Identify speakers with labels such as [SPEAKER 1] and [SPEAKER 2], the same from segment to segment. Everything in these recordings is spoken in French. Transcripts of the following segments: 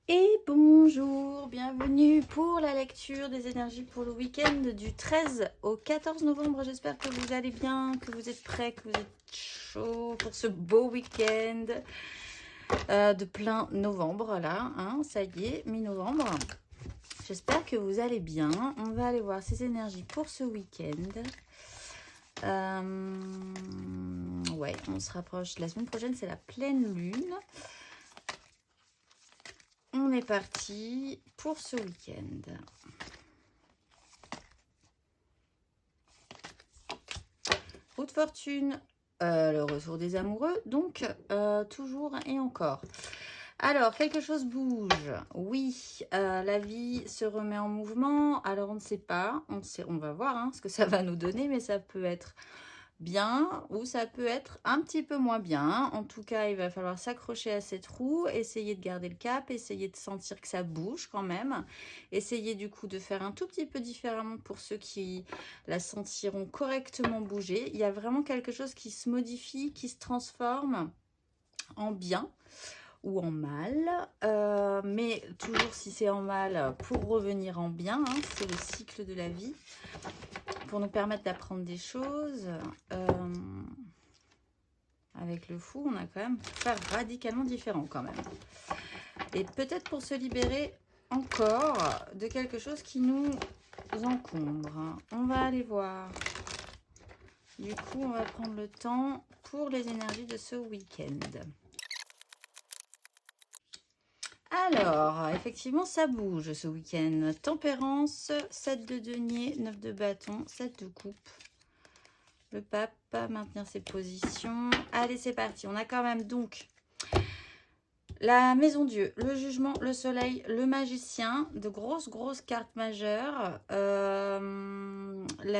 [SPEAKER 1] Et bonjour, bienvenue pour la lecture des énergies pour le week-end du 13 au 14 novembre. J'espère que vous allez bien, que vous êtes prêts, que vous êtes chaud pour ce beau week-end de plein novembre là. Hein, ça y est, mi-novembre. J'espère que vous allez bien. On va aller voir ces énergies pour ce week-end. Ouais, on se rapproche. La semaine prochaine, c'est la pleine lune. On est parti pour ce week-end. Roue de fortune, le retour des amoureux, donc toujours et encore. Alors, quelque chose bouge. Oui, la vie se remet en mouvement. Alors, on ne sait pas. On va voir hein, ce que ça va nous donner, mais ça peut être bien ou ça peut être un petit peu moins bien. En tout cas, il va falloir s'accrocher à cette roue, essayer de garder le cap, essayer de sentir que ça bouge quand même. Essayer du coup de faire un tout petit peu différemment pour ceux qui la sentiront correctement bouger. Il y a vraiment quelque chose qui se modifie, qui se transforme en bien ou en mal, mais toujours si c'est en mal pour revenir en bien, hein, c'est le cycle de la vie, pour nous permettre d'apprendre des choses. Avec le fou, on a quand même faire radicalement différent quand même. Et peut-être pour se libérer encore de quelque chose qui nous encombre. On va aller voir. Du coup, on va prendre le temps pour les énergies de ce week-end. Alors, effectivement, ça bouge ce week-end. Tempérance, 7 de denier, 9 de bâton, 7 de coupe. Le pape, maintenir ses positions. Allez, c'est parti. On a quand même donc la maison Dieu, le jugement, le soleil, le magicien. De grosses cartes majeures. La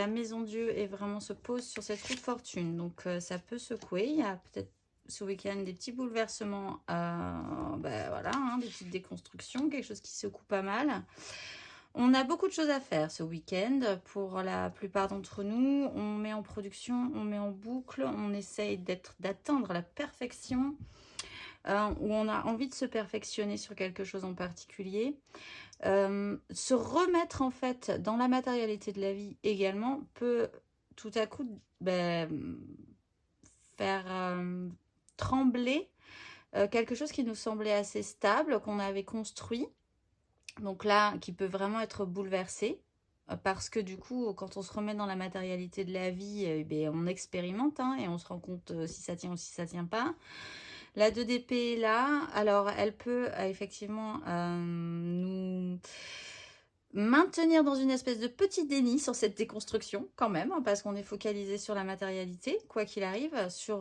[SPEAKER 1] maison Dieu est vraiment se pose sur cette roue de fortune. Donc, ça peut secouer. Il y a peut-être ce week-end des petits bouleversements, voilà, hein, des petites déconstructions, quelque chose qui secoue pas mal. On a beaucoup de choses à faire ce week-end pour la plupart d'entre nous. On met en production, on met en boucle, on essaye d'atteindre la perfection, où on a envie de se perfectionner sur quelque chose en particulier. Se remettre en fait dans la matérialité de la vie également peut tout à coup faire trembler quelque chose qui nous semblait assez stable, qu'on avait construit. Donc là, qui peut vraiment être bouleversé. Parce que du coup, quand on se remet dans la matérialité de la vie, on expérimente hein, et on se rend compte si ça tient ou si ça tient pas. La 2 d'épée est là. Alors, elle peut effectivement nous maintenir dans une espèce de petit déni sur cette déconstruction quand même, hein, parce qu'on est focalisé sur la matérialité, quoi qu'il arrive, sur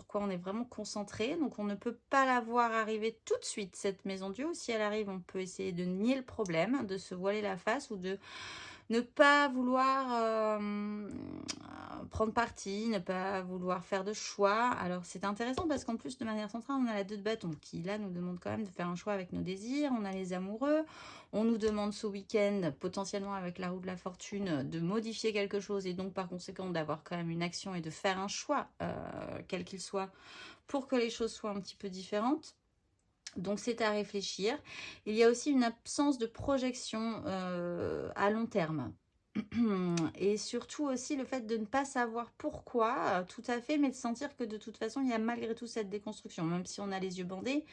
[SPEAKER 1] quoi on est vraiment concentré. Donc, on ne peut pas la voir arriver tout de suite, cette maison Dieu. Si elle arrive, on peut essayer de nier le problème, de se voiler la face ou de ne pas vouloir prendre parti, ne pas vouloir faire de choix. Alors c'est intéressant parce qu'en plus de manière centrale, on a la 2 de bâton qui là nous demande quand même de faire un choix avec nos désirs. On a les amoureux, on nous demande ce week-end potentiellement avec la roue de la fortune de modifier quelque chose et donc par conséquent d'avoir quand même une action et de faire un choix, quel qu'il soit, pour que les choses soient un petit peu différentes. Donc c'est à réfléchir. Il y a aussi une absence de projection à long terme. Et surtout aussi le fait de ne pas savoir pourquoi, tout à fait, mais de sentir que de toute façon, il y a malgré tout cette déconstruction. Même si on a les yeux bandés,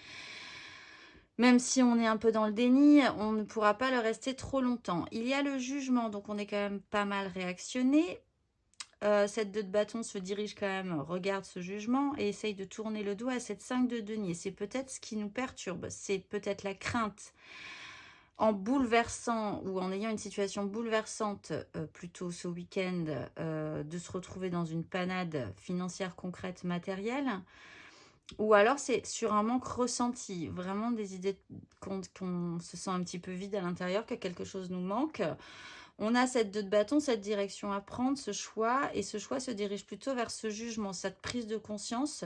[SPEAKER 1] même si on est un peu dans le déni, on ne pourra pas le rester trop longtemps. Il y a le jugement, donc on est quand même pas mal réactionné. Cette 2 de bâton se dirige quand même, regarde ce jugement et essaye de tourner le dos à cette 5 de denier. C'est peut-être ce qui nous perturbe, c'est peut-être la crainte en bouleversant ou en ayant une situation bouleversante plutôt ce week-end, de se retrouver dans une panade financière concrète matérielle, ou alors c'est sur un manque ressenti, vraiment des idées qu'on se sent un petit peu vide à l'intérieur, que quelque chose nous manque. On a cette 2 de bâton, cette direction à prendre, ce choix, et ce choix se dirige plutôt vers ce jugement, cette prise de conscience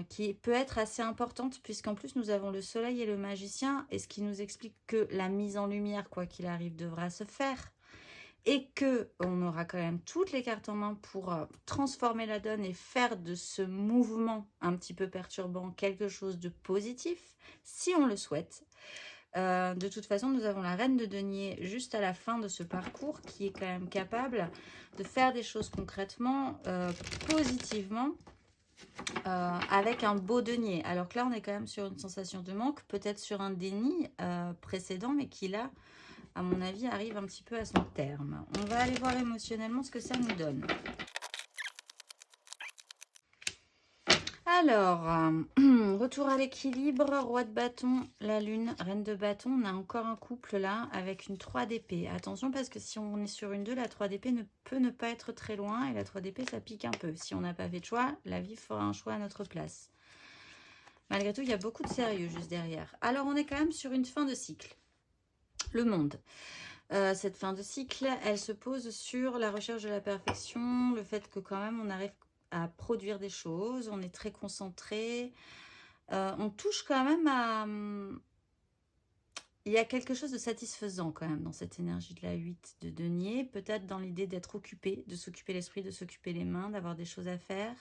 [SPEAKER 1] qui peut être assez importante, puisqu'en plus nous avons le soleil et le magicien, et ce qui nous explique que la mise en lumière, quoi qu'il arrive, devra se faire. et que on aura quand même toutes les cartes en main pour transformer la donne et faire de ce mouvement un petit peu perturbant quelque chose de positif, si on le souhaite. De toute façon, nous avons la reine de denier juste à la fin de ce parcours qui est quand même capable de faire des choses concrètement, positivement, avec un beau denier. Alors que là, on est quand même sur une sensation de manque, peut-être sur un déni précédent, mais qui là, à mon avis, arrive un petit peu à son terme. On va aller voir émotionnellement ce que ça nous donne. Alors, retour à l'équilibre, roi de bâton, la lune, reine de bâton. On a encore un couple là avec une 3 d'épée. Attention parce que si on est sur une 2, la 3 d'épée ne peut ne pas être très loin. Et la 3 d'épée, ça pique un peu. Si on n'a pas fait de choix, la vie fera un choix à notre place. Malgré tout, il y a beaucoup de sérieux juste derrière. Alors, on est quand même sur une fin de cycle. Le monde. Cette fin de cycle, elle se pose sur la recherche de la perfection, le fait que quand même on arrive à produire des choses, on est très concentré, on touche quand même à... Il y a quelque chose de satisfaisant quand même dans cette énergie de la 8 de denier, peut-être dans l'idée d'être occupé, de s'occuper l'esprit, de s'occuper les mains, d'avoir des choses à faire.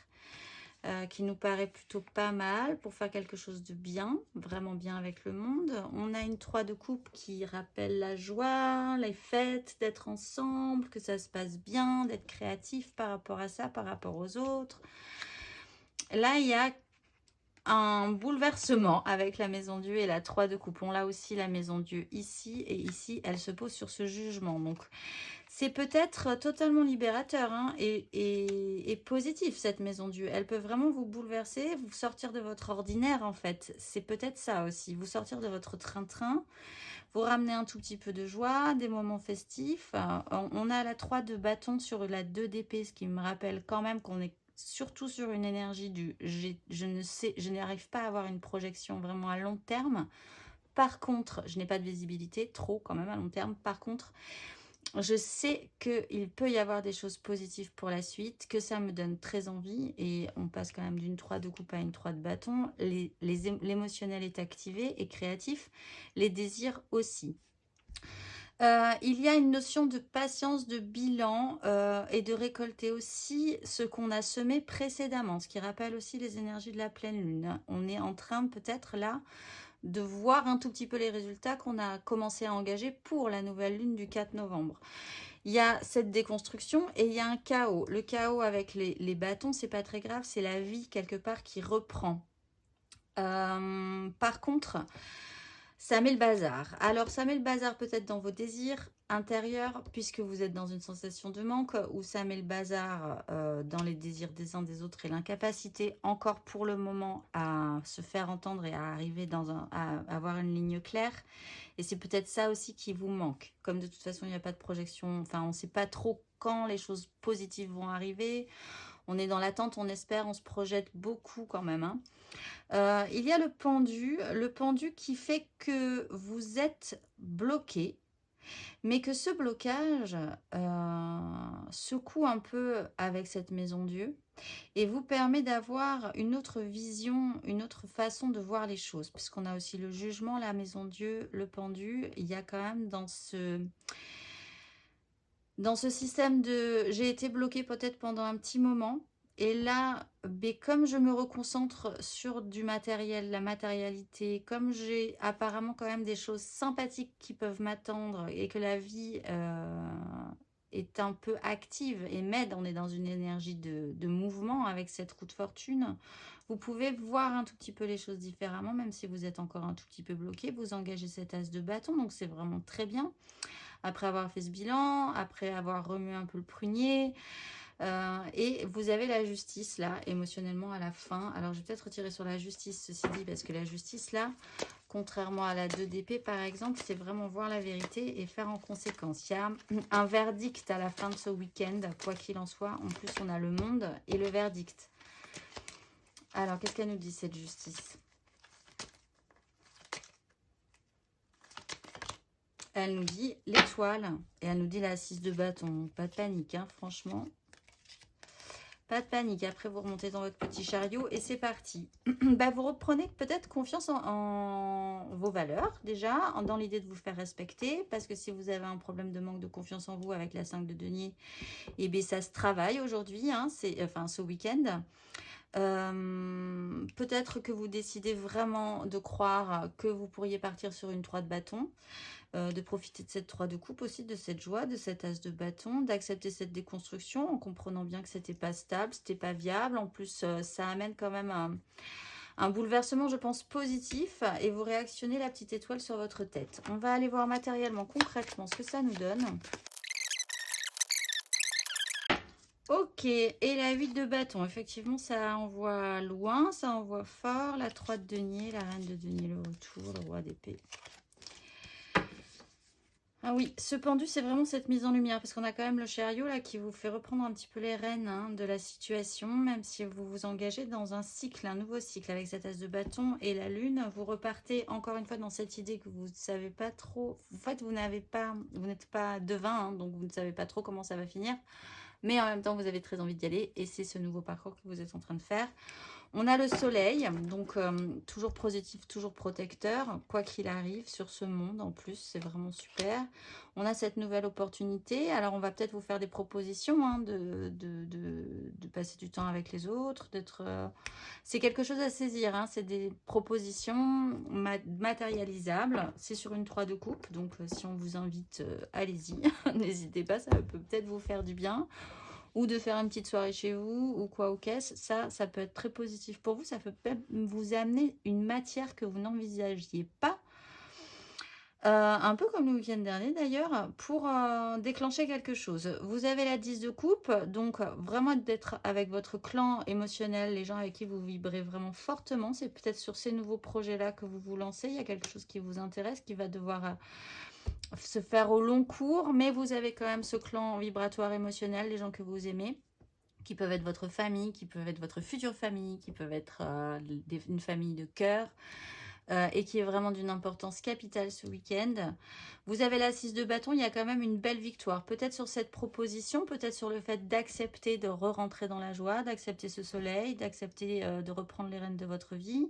[SPEAKER 1] Qui nous paraît plutôt pas mal pour faire quelque chose de bien, vraiment bien avec le monde. On a une 3 de coupe qui rappelle la joie, les fêtes, d'être ensemble, que ça se passe bien, d'être créatif par rapport à ça, par rapport aux autres. Là, il y a un bouleversement avec la maison Dieu et la 3 de coupe. On l'a aussi la maison Dieu ici, et ici, elle se pose sur ce jugement. Donc, c'est peut-être totalement libérateur hein, et positif cette maison Dieu. Elle peut vraiment vous bouleverser, vous sortir de votre ordinaire en fait. C'est peut-être ça aussi, vous sortir de votre train-train, vous ramener un tout petit peu de joie, des moments festifs. On a la 3 de bâton sur la 2 d'épée, ce qui me rappelle quand même qu'on est surtout sur une énergie du je n'arrive pas à avoir une projection vraiment à long terme. Par contre, je n'ai pas de visibilité, trop quand même à long terme. Par contre, je sais qu'il peut y avoir des choses positives pour la suite, que ça me donne très envie. Et on passe quand même d'une 3 de coupe à une 3 de bâton. L'émotionnel est activé et créatif. Les désirs aussi. Il y a une notion de patience, de bilan et de récolter aussi ce qu'on a semé précédemment, ce qui rappelle aussi les énergies de la pleine lune. On est en train peut-être là de voir un tout petit peu les résultats qu'on a commencé à engager pour la nouvelle lune du 4 novembre. Il y a cette déconstruction et il y a un chaos. Le chaos avec les bâtons, c'est pas très grave, c'est la vie quelque part qui reprend. Par contre... ça met le bazar. Alors, ça met le bazar peut-être dans vos désirs intérieurs, puisque vous êtes dans une sensation de manque, ou ça met le bazar dans les désirs des uns des autres et l'incapacité encore pour le moment à se faire entendre et à arriver à avoir une ligne claire. Et c'est peut-être ça aussi qui vous manque. Comme de toute façon, il n'y a pas de projection, enfin, on ne sait pas trop quand les choses positives vont arriver. On est dans l'attente, on espère, on se projette beaucoup quand même, hein. Il y a le pendu qui fait que vous êtes bloqué, mais que ce blocage secoue un peu avec cette maison Dieu et vous permet d'avoir une autre vision, une autre façon de voir les choses, puisqu'on a aussi le jugement, la maison Dieu, le pendu. Il y a quand même dans ce système de j'ai été bloqué peut-être pendant un petit moment. Et là, comme je me reconcentre sur du matériel, la matérialité, comme j'ai apparemment quand même des choses sympathiques qui peuvent m'attendre et que la vie est un peu active et m'aide, on est dans une énergie de mouvement avec cette roue de fortune, vous pouvez voir un tout petit peu les choses différemment, même si vous êtes encore un tout petit peu bloqué, vous engagez cet as de bâton, donc c'est vraiment très bien. Après avoir fait ce bilan, après avoir remué un peu le prunier, et vous avez la justice là, émotionnellement à la fin. Alors je vais peut-être retirer sur la justice, ceci dit, parce que la justice là, contrairement à la 2 d'épée par exemple, c'est vraiment voir la vérité et faire en conséquence. Il y a un verdict à la fin de ce week-end, quoi qu'il en soit. En plus, on a le monde et le verdict. Alors, qu'est-ce qu'elle nous dit cette justice ? Elle nous dit l'étoile et elle nous dit la 6 de bâton. Pas de panique, hein, franchement. Pas de panique, après vous remontez dans votre petit chariot et c'est parti. Bah, vous reprenez peut-être confiance en vos valeurs déjà, dans l'idée de vous faire respecter, parce que si vous avez un problème de manque de confiance en vous avec la 5 de denier, et bien ça se travaille aujourd'hui, hein, enfin ce week-end. Peut-être que vous décidez vraiment de croire que vous pourriez partir sur une 3 de bâton, de profiter de cette 3 de coupe aussi, de cette joie, de cet as de bâton, d'accepter cette déconstruction en comprenant bien que c'était pas stable, c'était pas viable. En plus, ça amène quand même un bouleversement, je pense, positif et vous réactionnez la petite étoile sur votre tête. On va aller voir matériellement, concrètement, ce que ça nous donne. Ok, et la 8 de bâton, effectivement, ça envoie loin, ça envoie fort. La 3 de denier, la reine de denier, le retour, le roi d'épée. Ah oui, ce pendu, c'est vraiment cette mise en lumière, parce qu'on a quand même le chariot là qui vous fait reprendre un petit peu les rênes, hein, de la situation, même si vous vous engagez dans un cycle, un nouveau cycle avec cette as de bâton et la lune, vous repartez encore une fois dans cette idée que vous ne savez pas trop, en fait vous n'êtes pas devin, hein, donc vous ne savez pas trop comment ça va finir, mais en même temps vous avez très envie d'y aller et c'est ce nouveau parcours que vous êtes en train de faire. On a le soleil, donc toujours positif, toujours protecteur, quoi qu'il arrive sur ce monde en plus, c'est vraiment super. On a cette nouvelle opportunité, alors on va peut-être vous faire des propositions, hein, de passer du temps avec les autres, d'être... c'est quelque chose à saisir, hein, c'est des propositions matérialisables, c'est sur une 3 de coupe, donc si on vous invite, allez-y, n'hésitez pas, ça peut peut-être vous faire du bien. Ou de faire une petite soirée chez vous, ou quoi, ou qu'est-ce, ça peut être très positif pour vous. Ça peut vous amener une matière que vous n'envisagiez pas, un peu comme le week-end dernier d'ailleurs, pour déclencher quelque chose. Vous avez la 10 de coupe, donc vraiment d'être avec votre clan émotionnel, les gens avec qui vous vibrez vraiment fortement. C'est peut-être sur ces nouveaux projets-là que vous vous lancez. Il y a quelque chose qui vous intéresse, qui va devoir... se faire au long cours, mais vous avez quand même ce clan vibratoire émotionnel, les gens que vous aimez, qui peuvent être votre famille, qui peuvent être votre future famille, qui peuvent être une famille de cœur, et qui est vraiment d'une importance capitale ce week-end. Vous avez la 6 de bâton, il y a quand même une belle victoire. Peut-être sur cette proposition, peut-être sur le fait d'accepter de re-rentrer dans la joie, d'accepter ce soleil, d'accepter de reprendre les rênes de votre vie,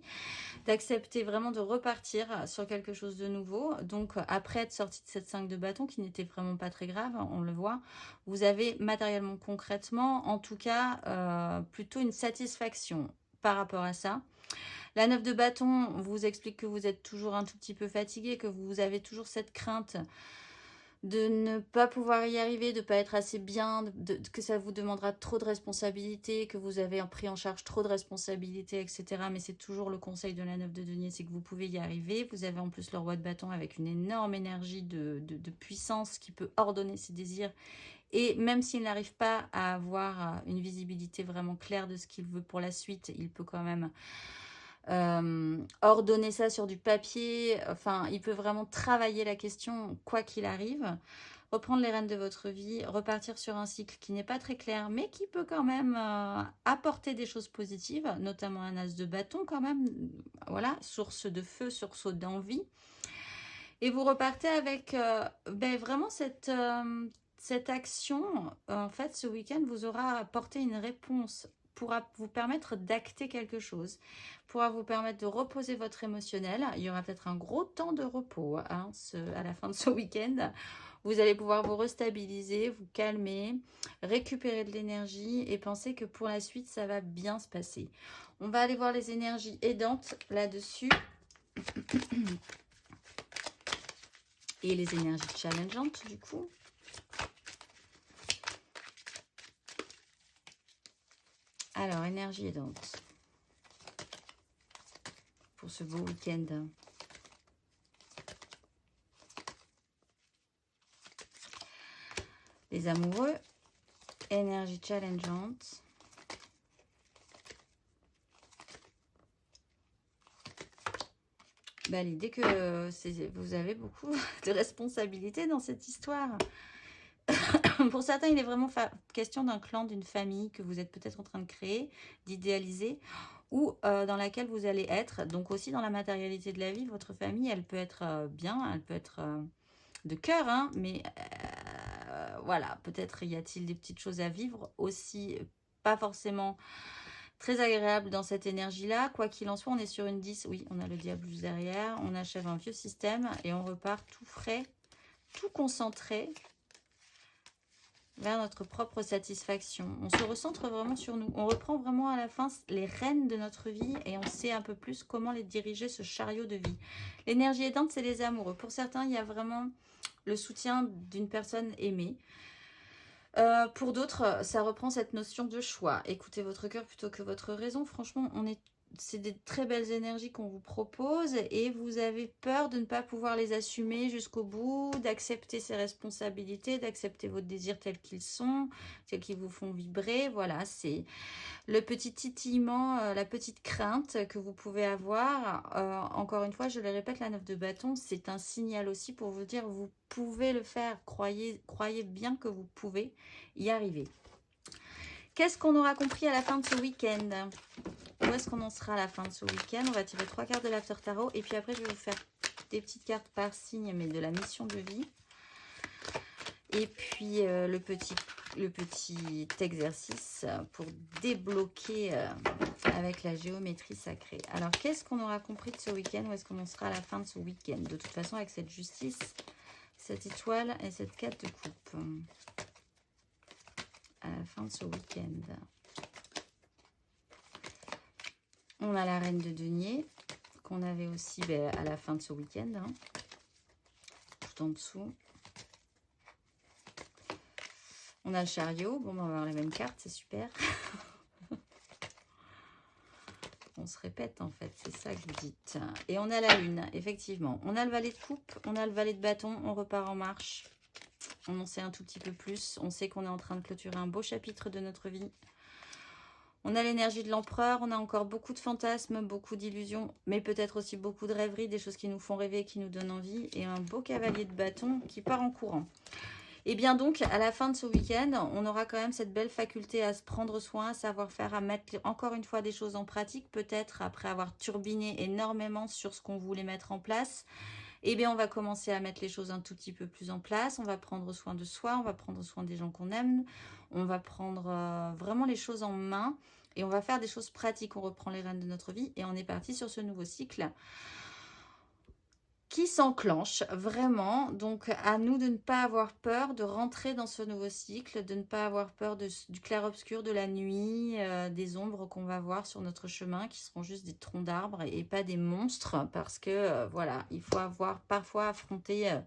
[SPEAKER 1] d'accepter vraiment de repartir sur quelque chose de nouveau. Donc après être sorti de cette 5 de bâton qui n'était vraiment pas très grave, on le voit, vous avez matériellement, concrètement, en tout cas, plutôt une satisfaction par rapport à ça. La 9 de bâton vous explique que vous êtes toujours un tout petit peu fatigué, que vous avez toujours cette crainte de ne pas pouvoir y arriver, de ne pas être assez bien, que ça vous demandera trop de responsabilités, que vous avez pris en charge trop de responsabilités, etc. Mais c'est toujours le conseil de la 9 de denier, c'est que vous pouvez y arriver. Vous avez en plus le roi de bâton avec une énorme énergie de puissance qui peut ordonner ses désirs. Et même s'il n'arrive pas à avoir une visibilité vraiment claire de ce qu'il veut pour la suite, il peut quand même... ordonner ça sur du papier, enfin il peut vraiment travailler la question quoi qu'il arrive, reprendre les rênes de votre vie, repartir sur un cycle qui n'est pas très clair mais qui peut quand même apporter des choses positives, notamment un as de bâton quand même, voilà, source de feu, source d'envie, et vous repartez avec vraiment cette action. En fait ce week-end vous aura apporté une réponse, pourra vous permettre d'acter quelque chose, pourra vous permettre de reposer votre émotionnel. Il y aura peut-être un gros temps de repos, hein, à la fin de ce week-end. Vous allez pouvoir vous restabiliser, vous calmer, récupérer de l'énergie et penser que pour la suite, ça va bien se passer. On va aller voir les énergies aidantes là-dessus. Et les énergies challengeantes, du coup. Alors, énergie aidante pour ce beau week-end. Les amoureux, énergie challengeante. Bah, l'idée que vous avez beaucoup de responsabilités dans cette histoire. Pour certains, il est vraiment question d'un clan, d'une famille que vous êtes peut-être en train de créer, d'idéaliser, ou dans laquelle vous allez être. Donc aussi dans la matérialité de la vie, votre famille, elle peut être bien, elle peut être de cœur, hein, mais voilà, peut-être y a-t-il des petites choses à vivre aussi pas forcément très agréable dans cette énergie-là. Quoi qu'il en soit, on est sur une 10. Oui, on a le diable juste derrière. On achève un vieux système et on repart tout frais, tout concentré vers notre propre satisfaction. On se recentre vraiment sur nous. On reprend vraiment à la fin les rênes de notre vie et on sait un peu plus comment les diriger, ce chariot de vie. L'énergie aidante, c'est les amoureux. Pour certains, il y a vraiment le soutien d'une personne aimée. Pour d'autres, ça reprend cette notion de choix. Écoutez votre cœur plutôt que votre raison. Franchement, c'est des très belles énergies qu'on vous propose et vous avez peur de ne pas pouvoir les assumer jusqu'au bout, d'accepter ces responsabilités, d'accepter vos désirs tels qu'ils sont, tels qu'ils vous font vibrer. Voilà, c'est le petit titillement, la petite crainte que vous pouvez avoir. Encore une fois, je le répète, la 9 de bâton, c'est un signal aussi pour vous dire vous pouvez le faire. Croyez bien que vous pouvez y arriver. Qu'est-ce qu'on aura compris à la fin de ce week-end? Où est-ce qu'on en sera à la fin de ce week-end? On va tirer 3 cartes de l'After Tarot. Et puis après, je vais vous faire des petites cartes par signe, mais de la mission de vie. Et puis le petit exercice pour débloquer avec la géométrie sacrée. Alors, qu'est-ce qu'on aura compris de ce week-end? Où est-ce qu'on en sera à la fin de ce week-end? De toute façon, avec cette justice, cette étoile et cette 4 de coupe. À la fin de ce week-end. On a la reine de denier, qu'on avait aussi à la fin de ce week-end. Hein, tout en dessous. On a le chariot. Bon, on va avoir les mêmes cartes, c'est super. On se répète, en fait, c'est ça que vous dites. Et on a la lune, effectivement. On a le valet de coupe, on a le valet de bâton, on repart en marche. On en sait un tout petit peu plus. On sait qu'on est en train de clôturer un beau chapitre de notre vie. On a l'énergie de l'empereur. On a encore beaucoup de fantasmes, beaucoup d'illusions, mais peut-être aussi beaucoup de rêveries, des choses qui nous font rêver, qui nous donnent envie. Et un beau cavalier de bâton qui part en courant. Et bien donc, à la fin de ce week-end, on aura quand même cette belle faculté à se prendre soin, à savoir faire, à mettre encore une fois des choses en pratique. Peut-être après avoir turbiné énormément sur ce qu'on voulait mettre en place. Eh bien, on va commencer à mettre les choses un tout petit peu plus en place. On va prendre soin de soi, on va prendre soin des gens qu'on aime. On va prendre vraiment les choses en main et on va faire des choses pratiques. On reprend les rênes de notre vie et on est parti sur ce nouveau cycle qui s'enclenche vraiment. Donc, à nous de ne pas avoir peur de rentrer dans ce nouveau cycle, de ne pas avoir peur du clair-obscur, de la nuit, des ombres qu'on va voir sur notre chemin, qui seront juste des troncs d'arbres et pas des monstres, parce que, voilà, il faut avoir parfois affronté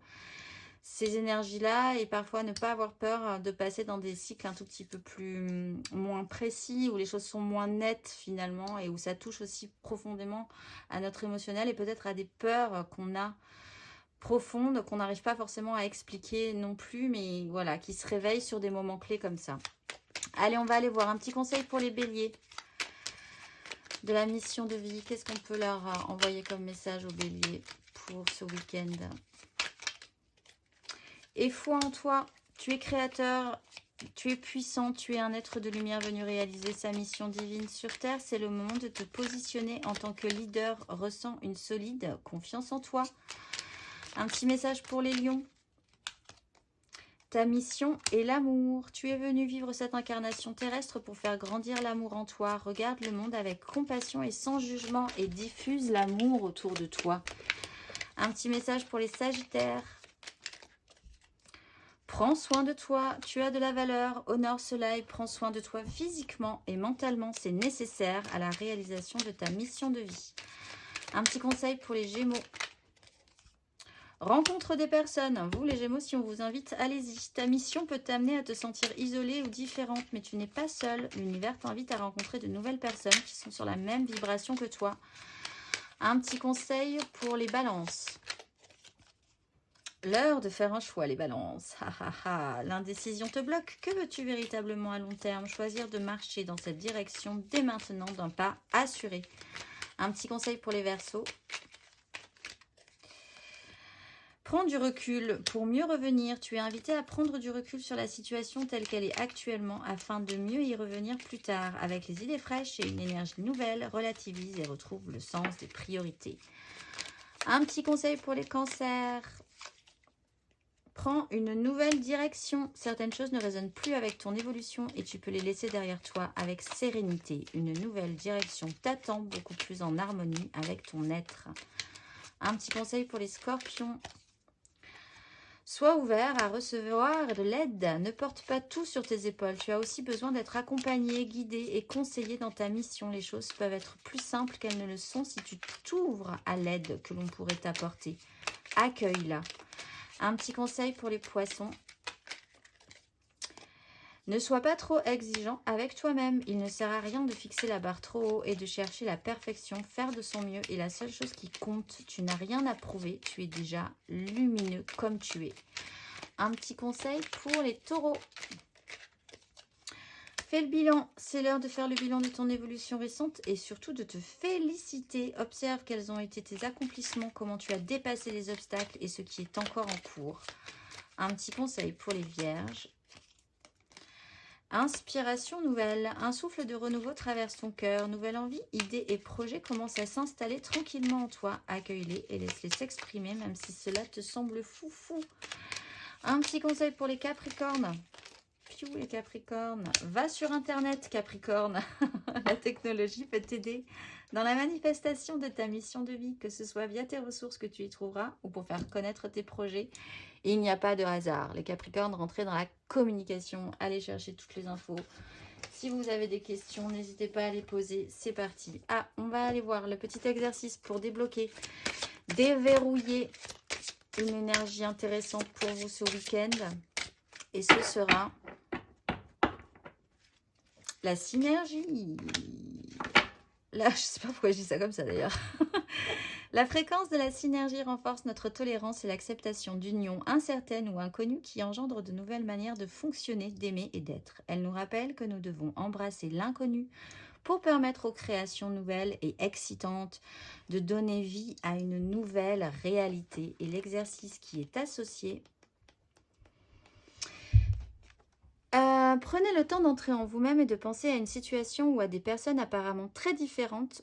[SPEAKER 1] ces énergies-là et parfois ne pas avoir peur de passer dans des cycles un tout petit peu moins précis, où les choses sont moins nettes finalement et où ça touche aussi profondément à notre émotionnel et peut-être à des peurs qu'on a profondes, qu'on n'arrive pas forcément à expliquer non plus, mais voilà, qui se réveillent sur des moments clés comme ça. Allez, on va aller voir un petit conseil pour les béliers de la mission de vie. Qu'est-ce qu'on peut leur envoyer comme message aux béliers pour ce week-end ? Et foi en toi, tu es créateur, tu es puissant, tu es un être de lumière venu réaliser sa mission divine sur Terre. C'est le moment de te positionner en tant que leader. Ressens une solide confiance en toi. Un petit message pour les lions. Ta mission est l'amour. Tu es venu vivre cette incarnation terrestre pour faire grandir l'amour en toi. Regarde le monde avec compassion et sans jugement et diffuse l'amour autour de toi. Un petit message pour les sagittaires. Prends soin de toi, tu as de la valeur, honore cela et prends soin de toi physiquement et mentalement. C'est nécessaire à la réalisation de ta mission de vie. Un petit conseil pour les Gémeaux. Rencontre des personnes. Vous les Gémeaux, si on vous invite, allez-y. Ta mission peut t'amener à te sentir isolée ou différente, mais tu n'es pas seul. L'univers t'invite à rencontrer de nouvelles personnes qui sont sur la même vibration que toi. Un petit conseil pour les balances. L'heure de faire un choix, les balances. L'indécision te bloque. Que veux-tu véritablement à long terme? Choisir de marcher dans cette direction dès maintenant d'un pas assuré. Un petit conseil pour les Verseaux. Prends du recul pour mieux revenir. Tu es invité à prendre du recul sur la situation telle qu'elle est actuellement afin de mieux y revenir plus tard. Avec les idées fraîches et une énergie nouvelle, relativise et retrouve le sens des priorités. Un petit conseil pour les cancers. prends une nouvelle direction. Certaines choses ne résonnent plus avec ton évolution et tu peux les laisser derrière toi avec sérénité. Une nouvelle direction t'attend beaucoup plus en harmonie avec ton être. Un petit conseil pour les scorpions. Sois ouvert à recevoir de l'aide. Ne porte pas tout sur tes épaules. Tu as aussi besoin d'être accompagné, guidé et conseillé dans ta mission. Les choses peuvent être plus simples qu'elles ne le sont si tu t'ouvres à l'aide que l'on pourrait t'apporter. Accueille-la. Un petit conseil pour les poissons. Ne sois pas trop exigeant avec toi-même. Il ne sert à rien de fixer la barre trop haut et de chercher la perfection. Faire de son mieux est la seule chose qui compte. Tu n'as rien à prouver. Tu es déjà lumineux comme tu es. Un petit conseil pour les taureaux. Fais le bilan. C'est l'heure de faire le bilan de ton évolution récente et surtout de te féliciter. Observe quels ont été tes accomplissements, comment tu as dépassé les obstacles et ce qui est encore en cours. Un petit conseil pour les vierges. Inspiration nouvelle, un souffle de renouveau traverse ton cœur, nouvelle envie, idées et projets commencent à s'installer tranquillement en toi. Accueille-les et laisse-les s'exprimer même si cela te semble foufou. Un petit conseil pour les capricornes. Piou les capricornes, va sur internet Capricorne, la technologie peut t'aider dans la manifestation de ta mission de vie, que ce soit via tes ressources que tu y trouveras ou pour faire connaître tes projets. Il n'y a pas de hasard. Les Capricornes, rentrez dans la communication, allez chercher toutes les infos. Si vous avez des questions, n'hésitez pas à les poser. C'est parti. Ah, on va aller voir le petit exercice pour débloquer, déverrouiller une énergie intéressante pour vous ce week-end. Et ce sera la synergie. Là, je sais pas pourquoi je dis ça comme ça d'ailleurs. La fréquence de la synergie renforce notre tolérance et l'acceptation d'unions incertaines ou inconnues qui engendrent de nouvelles manières de fonctionner, d'aimer et d'être. Elle nous rappelle que nous devons embrasser l'inconnu pour permettre aux créations nouvelles et excitantes de donner vie à une nouvelle réalité. Et l'exercice qui est associé. Prenez le temps d'entrer en vous-même et de penser à une situation ou à des personnes apparemment très différentes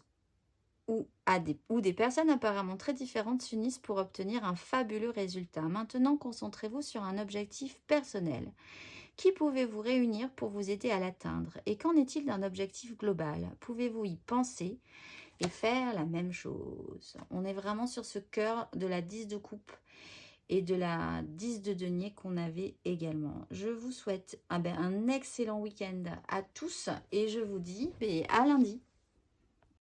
[SPEAKER 1] ou des personnes apparemment très différentes s'unissent pour obtenir un fabuleux résultat. Maintenant, concentrez-vous sur un objectif personnel. Qui pouvez-vous réunir pour vous aider à l'atteindre? Et qu'en est-il d'un objectif global? Pouvez-vous y penser et faire la même chose? On est vraiment sur ce cœur de la 10 de coupe et de la 10 de denier qu'on avait également. Je vous souhaite un excellent week-end à tous et je vous dis à lundi.